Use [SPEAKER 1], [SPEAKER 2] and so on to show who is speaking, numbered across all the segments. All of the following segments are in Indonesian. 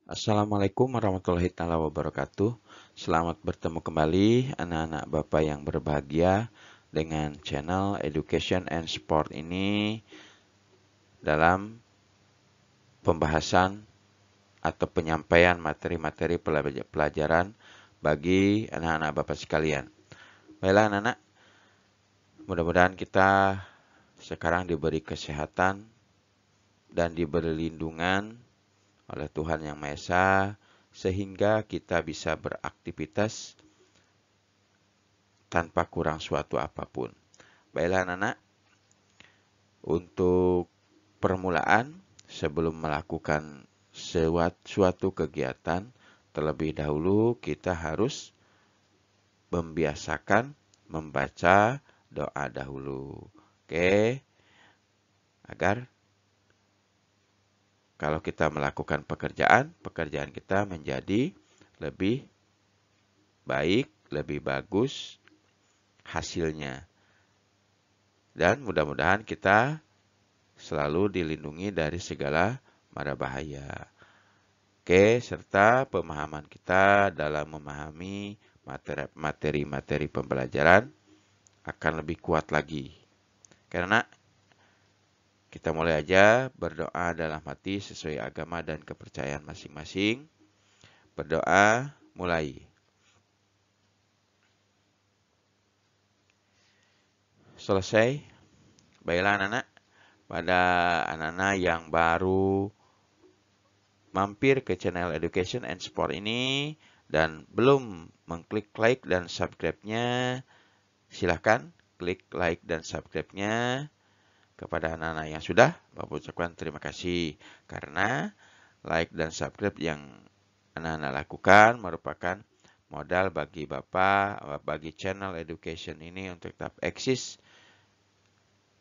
[SPEAKER 1] Assalamualaikum warahmatullahi taala wabarakatuh. Selamat bertemu kembali anak-anak Bapak yang berbahagia dengan channel Education and Sport ini dalam pembahasan atau penyampaian materi-materi pelajaran bagi anak-anak Bapak sekalian. Baiklah anak-anak, mudah-mudahan kita sekarang diberi kesehatan dan diberi lindungan oleh Tuhan Yang Maha Esa, sehingga kita bisa beraktivitas tanpa kurang suatu apapun. Baiklah anak-anak, untuk permulaan sebelum melakukan suatu kegiatan, terlebih dahulu kita harus membiasakan membaca doa dahulu. Oke, agar kalau kita melakukan pekerjaan kita menjadi lebih baik, lebih bagus hasilnya. Dan mudah-mudahan kita selalu dilindungi dari segala mara bahaya. Oke, serta pemahaman kita dalam memahami materi-materi pembelajaran akan lebih kuat lagi. Karena kita mulai aja berdoa dalam hati sesuai agama dan kepercayaan masing-masing. Berdoa mulai. Selesai. Baiklah anak-anak, pada anak-anak yang baru mampir ke channel Education and Sport ini dan belum mengklik like dan subscribe-nya, silahkan klik like dan subscribe-nya. Kepada anak-anak yang sudah, Bapak ucapkan terima kasih karena like dan subscribe yang anak-anak lakukan merupakan modal bagi Bapak, bagi channel Education ini untuk tetap eksis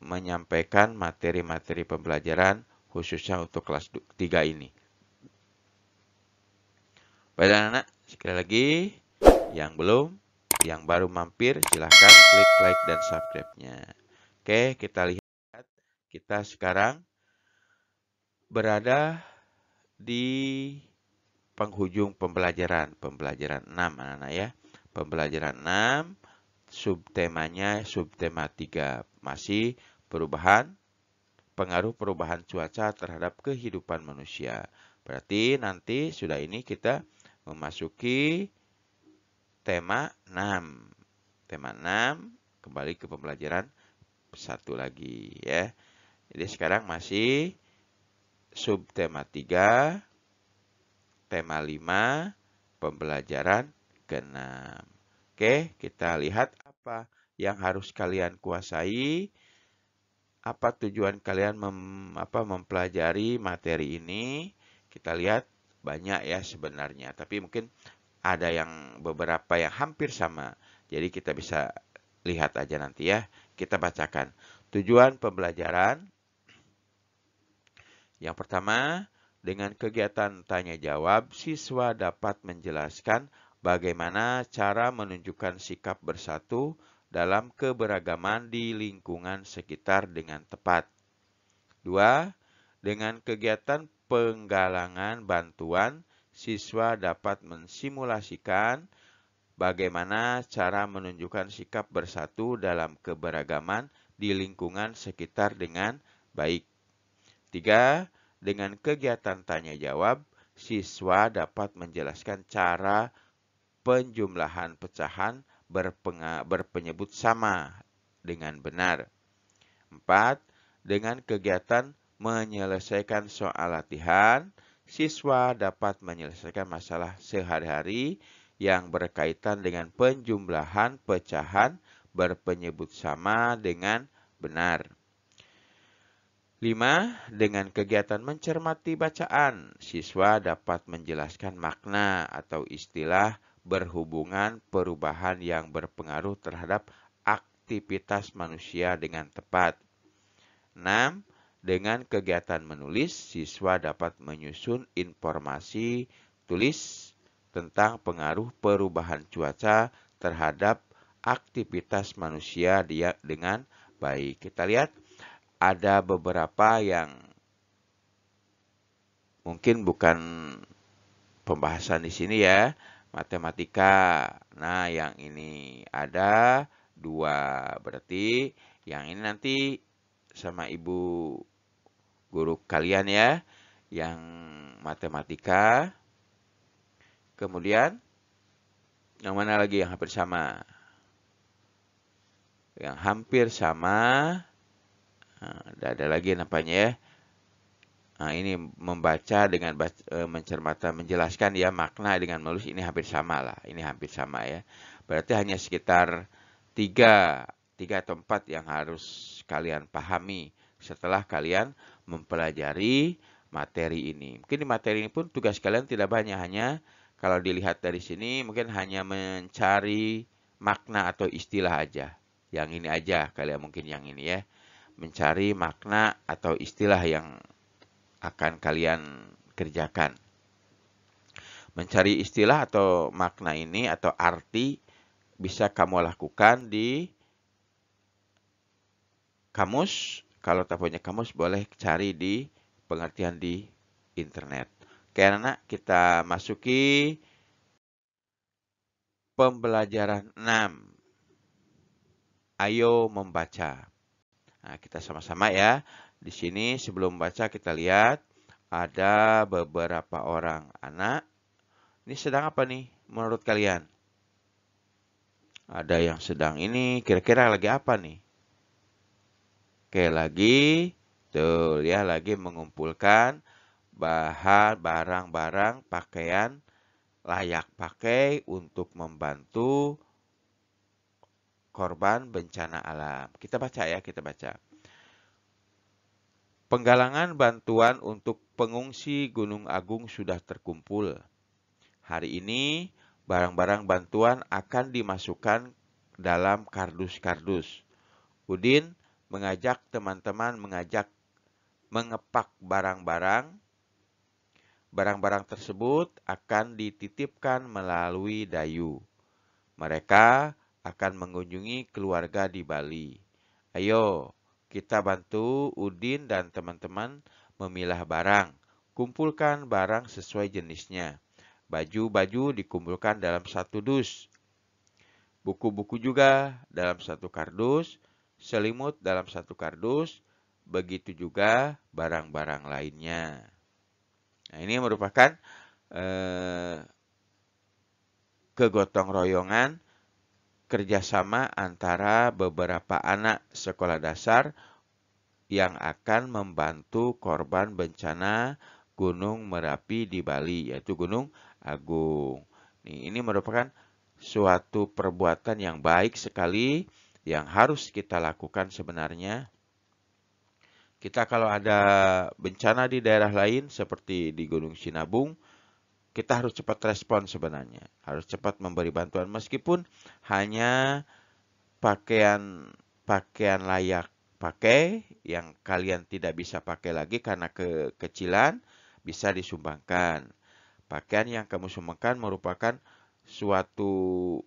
[SPEAKER 1] menyampaikan materi-materi pembelajaran khususnya untuk kelas 3 ini. Baik anak-anak, sekali lagi yang belum, yang baru mampir silahkan klik like dan subscribe-nya. Oke, kita lihat kita sekarang berada di penghujung pembelajaran 6 anak-anak ya. Pembelajaran 6, subtemanya subtema 3, masih pengaruh perubahan cuaca terhadap kehidupan manusia. Berarti nanti sudah ini kita memasuki tema 6. Tema 6 kembali ke pembelajaran satu lagi ya. Jadi sekarang masih subtema 3, tema 5, pembelajaran ke-6. Oke, kita lihat apa yang harus kalian kuasai. Apa tujuan kalian mempelajari materi ini? Kita lihat banyak ya sebenarnya, tapi mungkin ada yang beberapa yang hampir sama. Jadi kita bisa lihat aja nanti ya. Kita bacakan. Tujuan pembelajaran. Yang pertama, dengan kegiatan tanya jawab, siswa dapat menjelaskan bagaimana cara menunjukkan sikap bersatu dalam keberagaman di lingkungan sekitar dengan tepat. 2. Dengan kegiatan penggalangan bantuan, siswa dapat mensimulasikan bagaimana cara menunjukkan sikap bersatu dalam keberagaman di lingkungan sekitar dengan baik. 3. Dengan kegiatan tanya jawab, siswa dapat menjelaskan cara penjumlahan pecahan berpenyebut sama dengan benar. 4. Dengan kegiatan menyelesaikan soal latihan, siswa dapat menyelesaikan masalah sehari-hari yang berkaitan dengan penjumlahan pecahan berpenyebut sama dengan benar. 5. Dengan kegiatan mencermati bacaan, siswa dapat menjelaskan makna atau istilah berhubungan perubahan yang berpengaruh terhadap aktivitas manusia dengan tepat. 6. Dengan kegiatan menulis, siswa dapat menyusun informasi tulis tentang pengaruh perubahan cuaca terhadap aktivitas manusia dengan baik. Kita lihat ada beberapa yang mungkin bukan pembahasan di sini ya, matematika. Nah, yang ini ada 2, berarti yang ini nanti sama ibu guru kalian ya, yang matematika. Kemudian, yang mana lagi yang hampir sama? Yang hampir sama, nah, ada lagi nampaknya ya. Nah, ini membaca dengan mencermata, menjelaskan ya makna dengan menulis ini hampir sama lah. Ini hampir sama ya. Berarti hanya sekitar 3 atau 4 yang harus kalian pahami setelah kalian mempelajari materi ini. Mungkin di materi ini pun tugas kalian tidak banyak, hanya kalau dilihat dari sini mungkin hanya mencari makna atau istilah aja. Yang ini aja kalian mungkin yang ini ya. Mencari makna atau istilah yang akan kalian kerjakan. Mencari istilah atau makna ini atau arti bisa kamu lakukan di kamus. Kalau tak punya kamus boleh cari di pengertian di internet. Oke anak, kita masuki pembelajaran 6. Ayo membaca. Nah, kita sama-sama ya. Di sini sebelum baca kita lihat ada beberapa orang anak. Ini sedang apa nih menurut kalian? Ada yang sedang ini, kira-kira lagi apa nih? Oke, lagi tuh ya, lagi mengumpulkan bahan, barang-barang, pakaian layak pakai untuk membantu korban bencana alam. Kita baca ya, kita baca. Penggalangan bantuan untuk pengungsi Gunung Agung sudah terkumpul. Hari ini, barang-barang bantuan akan dimasukkan dalam kardus-kardus. Udin mengajak teman-teman mengepak barang-barang. Barang-barang tersebut akan dititipkan melalui Dayu. Mereka akan mengunjungi keluarga di Bali. Ayo, kita bantu Udin dan teman-teman memilah barang. Kumpulkan barang sesuai jenisnya. Baju-baju dikumpulkan dalam satu dus. Buku-buku juga dalam satu kardus. Selimut dalam satu kardus. Begitu juga barang-barang lainnya. Nah, ini merupakan kegotong royongan kerjasama antara beberapa anak sekolah dasar yang akan membantu korban bencana Gunung Merapi di Bali, yaitu Gunung Agung. Ini merupakan suatu perbuatan yang baik sekali yang harus kita lakukan sebenarnya. Kita kalau ada bencana di daerah lain seperti di Gunung Sinabung, kita harus cepat respon sebenarnya. Harus cepat memberi bantuan meskipun hanya pakaian layak pakai yang kalian tidak bisa pakai lagi karena kekecilan bisa disumbangkan. Pakaian yang kamu sumbangkan merupakan suatu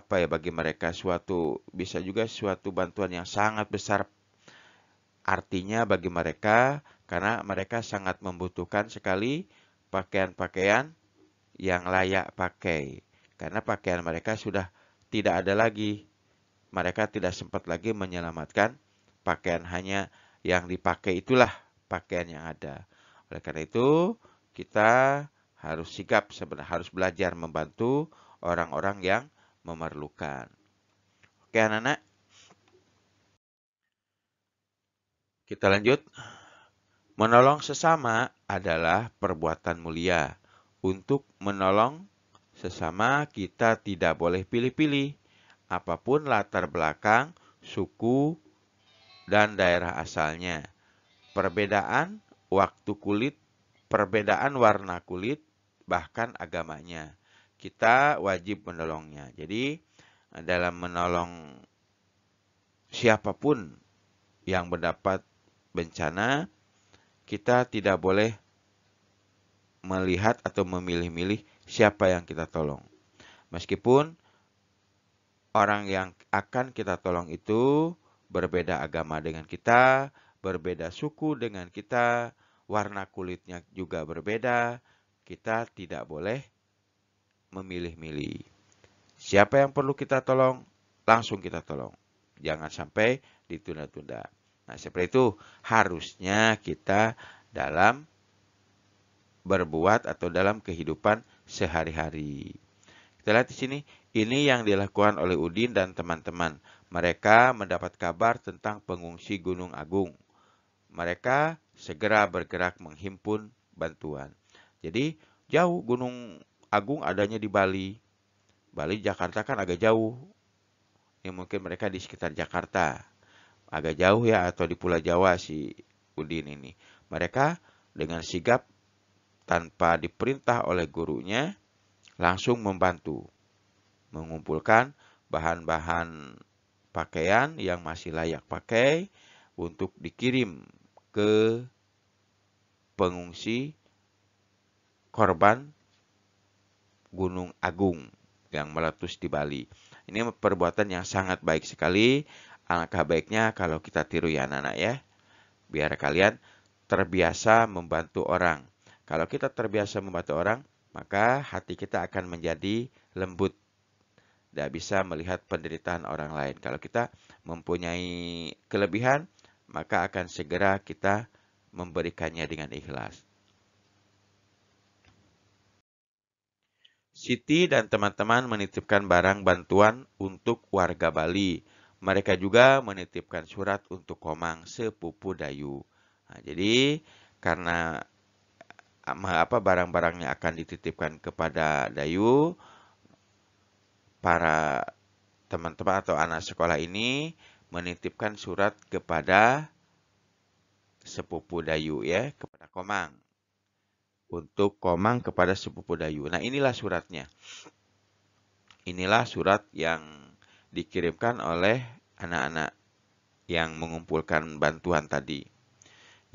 [SPEAKER 1] bagi mereka bisa juga suatu bantuan yang sangat besar artinya bagi mereka karena mereka sangat membutuhkan sekali pakaian-pakaian yang layak pakai. Karena pakaian mereka sudah tidak ada lagi. Mereka tidak sempat lagi menyelamatkan pakaian, hanya yang dipakai itulah pakaian yang ada. Oleh karena itu, kita harus sigap sebenarnya, harus belajar membantu orang-orang yang memerlukan. Oke anak-anak, kita lanjut. Menolong sesama adalah perbuatan mulia. Untuk menolong sesama kita tidak boleh pilih-pilih. Apapun latar belakang, suku, dan daerah asalnya. Perbedaan waktu kulit, perbedaan warna kulit, bahkan agamanya. Kita wajib menolongnya. Jadi dalam menolong siapapun yang mendapat bencana, kita tidak boleh melihat atau memilih-milih siapa yang kita tolong. Meskipun orang yang akan kita tolong itu berbeda agama dengan kita, berbeda suku dengan kita, warna kulitnya juga berbeda, kita tidak boleh memilih-milih. Siapa yang perlu kita tolong, langsung kita tolong. Jangan sampai ditunda-tunda. Nah, seperti itu harusnya kita dalam berbuat atau dalam kehidupan sehari-hari. Kita lihat di sini, ini yang dilakukan oleh Udin dan teman-teman. Mereka mendapat kabar tentang pengungsi Gunung Agung. Mereka segera bergerak menghimpun bantuan. Jadi, jauh Gunung Agung adanya di Bali. Bali, Jakarta kan agak jauh. Ini mungkin mereka di sekitar Jakarta. Agak jauh ya, atau di Pulau Jawa si Udin ini. Mereka dengan sigap tanpa diperintah oleh gurunya langsung membantu mengumpulkan bahan-bahan pakaian yang masih layak pakai untuk dikirim ke pengungsi korban Gunung Agung yang meletus di Bali. Ini perbuatan yang sangat baik sekali. Alangkah baiknya kalau kita tiru ya anak-anak ya. Biar kalian terbiasa membantu orang. Kalau kita terbiasa membantu orang, maka hati kita akan menjadi lembut. Tidak bisa melihat penderitaan orang lain. Kalau kita mempunyai kelebihan, maka akan segera kita memberikannya dengan ikhlas. Siti dan teman-teman menitipkan barang bantuan untuk warga Bali. Mereka juga menitipkan surat untuk Komang, sepupu Dayu. Nah, jadi karena barang-barangnya akan dititipkan kepada Dayu, para teman-teman atau anak sekolah ini menitipkan surat kepada sepupu Dayu ya, kepada Komang. Untuk Komang kepada sepupu Dayu. Nah, inilah suratnya. Inilah surat yang dikirimkan oleh anak-anak yang mengumpulkan bantuan tadi.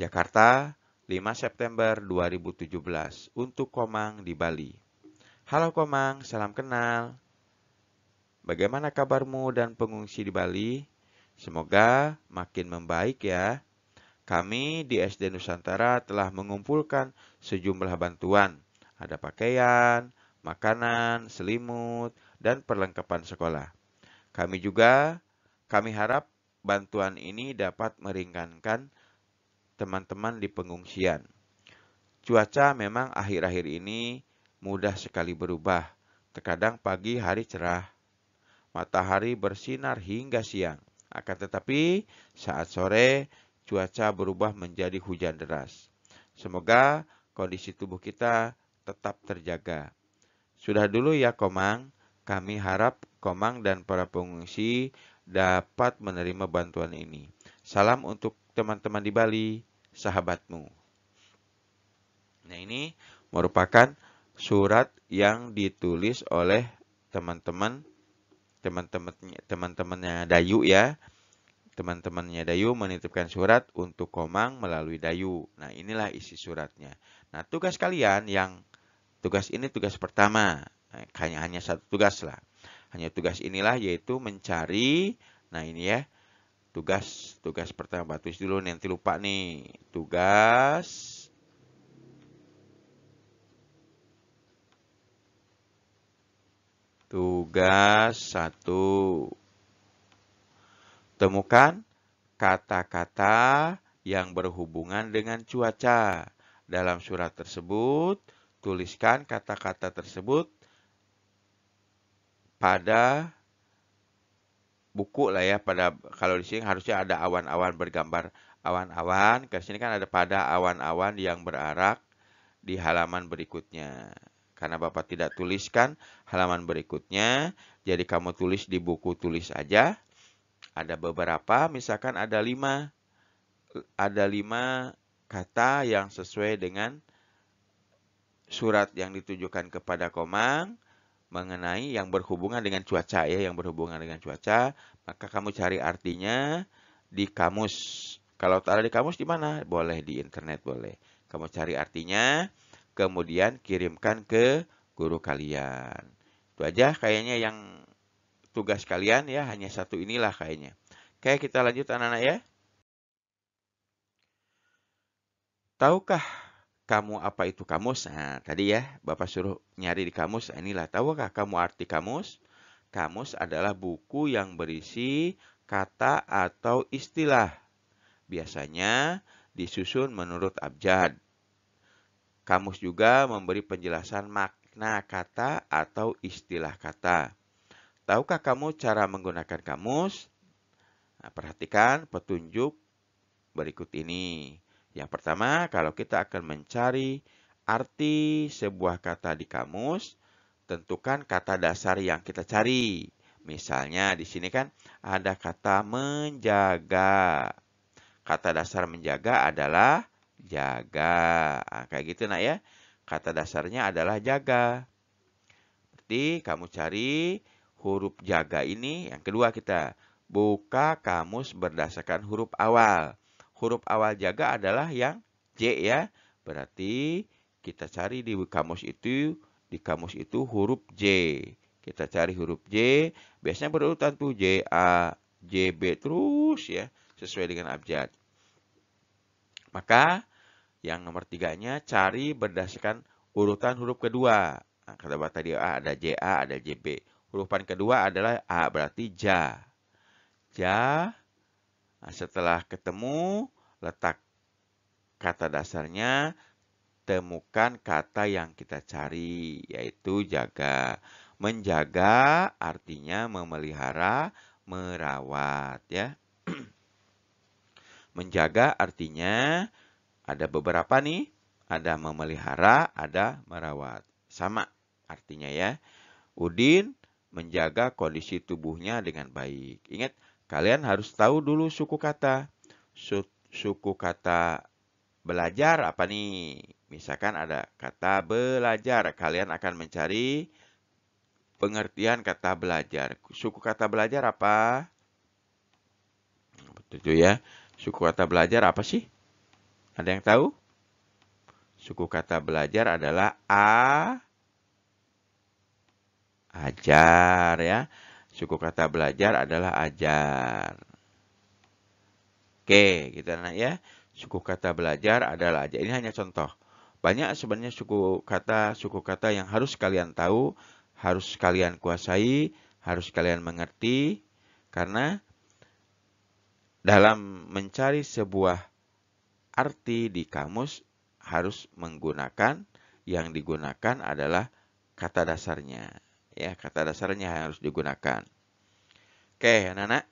[SPEAKER 1] Jakarta, 5 September 2017 untuk Komang di Bali. Halo Komang, salam kenal. Bagaimana kabarmu dan pengungsi di Bali? Semoga makin membaik ya. Kami di SD Nusantara telah mengumpulkan sejumlah bantuan. Ada pakaian, makanan, selimut, dan perlengkapan sekolah. Kami harap bantuan ini dapat meringankan teman-teman di pengungsian. Cuaca memang akhir-akhir ini mudah sekali berubah. Terkadang pagi hari cerah, matahari bersinar hingga siang. Akan tetapi saat sore cuaca berubah menjadi hujan deras. Semoga kondisi tubuh kita tetap terjaga. Sudah dulu ya Komang, kami harap Komang dan para pengungsi dapat menerima bantuan ini. Salam untuk teman-teman di Bali, sahabatmu. Nah, ini merupakan surat yang ditulis oleh teman-temannya Dayu ya. Teman-temannya Dayu menitipkan surat untuk Komang melalui Dayu. Nah, inilah isi suratnya. Nah, tugas kalian tugas ini tugas pertama. Nah, hanya satu tugas lah. Hanya tugas inilah yaitu mencari. Nah, ini ya. Tugas pertama. Tulis dulu nanti lupa nih. Tugas 1. Temukan kata-kata yang berhubungan dengan cuaca. Dalam surat tersebut, tuliskan kata-kata tersebut pada buku lah ya. Kalau di sini harusnya ada awan-awan bergambar awan-awan. Ke sini kan ada pada awan-awan yang berarak di halaman berikutnya. Karena Bapak tidak tuliskan halaman berikutnya, jadi kamu tulis di buku tulis aja. Ada beberapa, misalkan ada 5 kata yang sesuai dengan surat yang ditujukan kepada Komang mengenai yang berhubungan dengan cuaca ya, maka kamu cari artinya di kamus. Kalau tak ada di kamus di mana? Boleh di internet boleh. Kamu cari artinya, kemudian kirimkan ke guru kalian. Itu aja kayaknya yang tugas kalian ya, hanya satu inilah kayaknya. Oke, kita lanjut anak-anak ya. Tahukah kamu apa itu kamus? Nah, tadi ya, Bapak suruh nyari di kamus. Inilah, tahukah kamu arti kamus? Kamus adalah buku yang berisi kata atau istilah. Biasanya disusun menurut abjad. Kamus juga memberi penjelasan makna kata atau istilah kata. Tahukah kamu cara menggunakan kamus? Nah, perhatikan petunjuk berikut ini. Yang pertama, kalau kita akan mencari arti sebuah kata di kamus, tentukan kata dasar yang kita cari. Misalnya di sini kan ada kata menjaga. Kata dasar menjaga adalah jaga. Nah, kayak gitu nak ya. Kata dasarnya adalah jaga. Berarti kamu cari huruf jaga ini. Yang kedua kita buka kamus berdasarkan huruf awal. Huruf awal jaga adalah yang J ya. Berarti kita cari di kamus itu huruf J. Kita cari huruf J, biasanya berurutan tuh J A, J B terus ya, sesuai dengan abjad. Maka yang nomor 3-nya cari berdasarkan urutan huruf kedua. Nah, kata Bapak tadi A ada J A, ada J B. Hurufan kedua adalah A, berarti ja. Ja. Nah, setelah ketemu, letak kata dasarnya, temukan kata yang kita cari, yaitu jaga. Menjaga artinya memelihara, merawat ya. Menjaga artinya ada beberapa nih, ada memelihara, ada merawat. Sama artinya ya. Udin menjaga kondisi tubuhnya dengan baik. Ingat, kalian harus tahu dulu suku kata. Suku kata belajar apa nih? Misalkan ada kata belajar. Kalian akan mencari pengertian kata belajar. Suku kata belajar apa? Betul ya. Suku kata belajar apa sih? Ada yang tahu? Suku kata belajar adalah ajar ya. Suku kata belajar adalah ajar. Oke, gitu anak ya. Suku kata belajar adalah ajar. Ini hanya contoh. Banyak sebenarnya suku kata yang harus kalian tahu, harus kalian kuasai, harus kalian mengerti. Karena dalam mencari sebuah arti di kamus harus menggunakan, yang digunakan adalah kata dasarnya. Ya, kata dasarnya yang harus digunakan. Oke, anak-anak.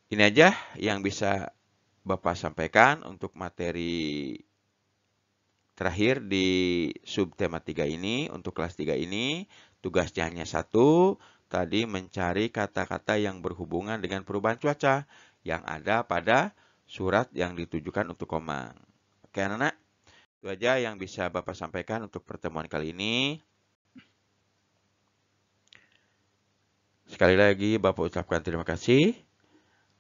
[SPEAKER 1] Ini aja yang bisa Bapak sampaikan untuk materi terakhir di subtema 3 ini. Untuk kelas 3 ini, tugasnya hanya satu. Tadi mencari kata-kata yang berhubungan dengan perubahan cuaca yang ada pada surat yang ditujukan untuk Komang. Oke, anak-anak. Itu aja yang bisa Bapak sampaikan untuk pertemuan kali ini. Sekali lagi Bapak ucapkan terima kasih.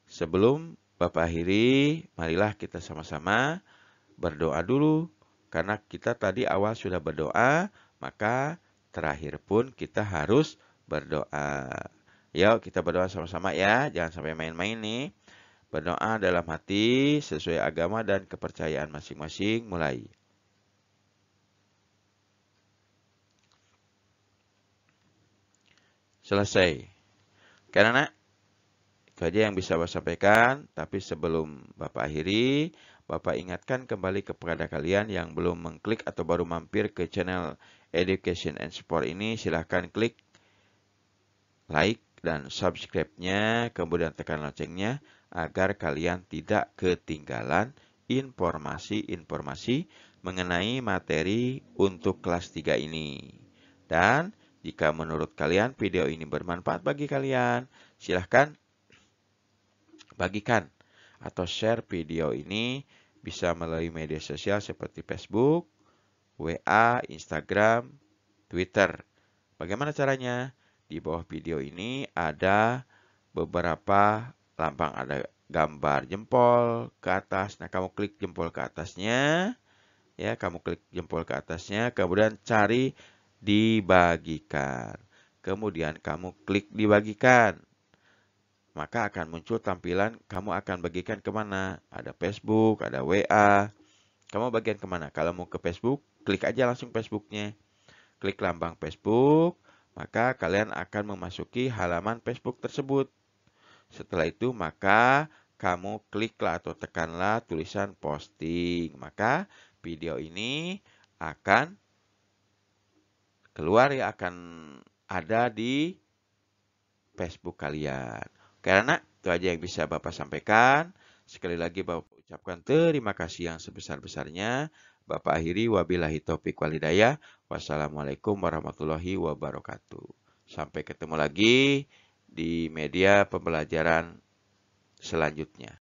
[SPEAKER 1] Sebelum Bapak akhiri, marilah kita sama-sama berdoa dulu. Karena kita tadi awal sudah berdoa, maka terakhir pun kita harus berdoa. Yuk kita berdoa sama-sama ya, jangan sampai main-main nih. Berdoa dalam hati sesuai agama dan kepercayaan masing-masing. Mulai. Selesai. Karena itu aja yang bisa Bapak sampaikan. Tapi sebelum Bapak akhiri, Bapak ingatkan kembali kepada kalian yang belum mengklik atau baru mampir ke channel Education and Sport ini, silahkan klik like dan subscribe-nya, kemudian tekan loncengnya agar kalian tidak ketinggalan informasi-informasi mengenai materi untuk kelas 3 ini. Dan jika menurut kalian video ini bermanfaat bagi kalian, silahkan bagikan atau share video ini bisa melalui media sosial seperti Facebook, WA, Instagram, Twitter. Bagaimana caranya? Di bawah video ini ada beberapa lambang, ada gambar jempol ke atas. Nah, kamu klik jempol ke atasnya. Ya, kamu klik jempol ke atasnya, kemudian cari dibagikan. Kemudian kamu klik dibagikan. Maka akan muncul tampilan kamu akan bagikan kemana. Ada Facebook, ada WA, Kamu bagian kemana? Kalau mau ke Facebook, klik aja langsung Facebooknya. Klik lambang Facebook, maka kalian akan memasuki halaman Facebook tersebut. Setelah itu, maka kamu kliklah atau tekanlah tulisan posting. Maka video ini akan keluar ya, akan ada di Facebook kalian. Karena itu aja yang bisa Bapak sampaikan. Sekali lagi Bapak ucapkan terima kasih yang sebesar-besarnya. Bapak akhiri wabillahi taufik walhidayah. Wassalamualaikum warahmatullahi wabarakatuh. Sampai ketemu lagi di media pembelajaran selanjutnya.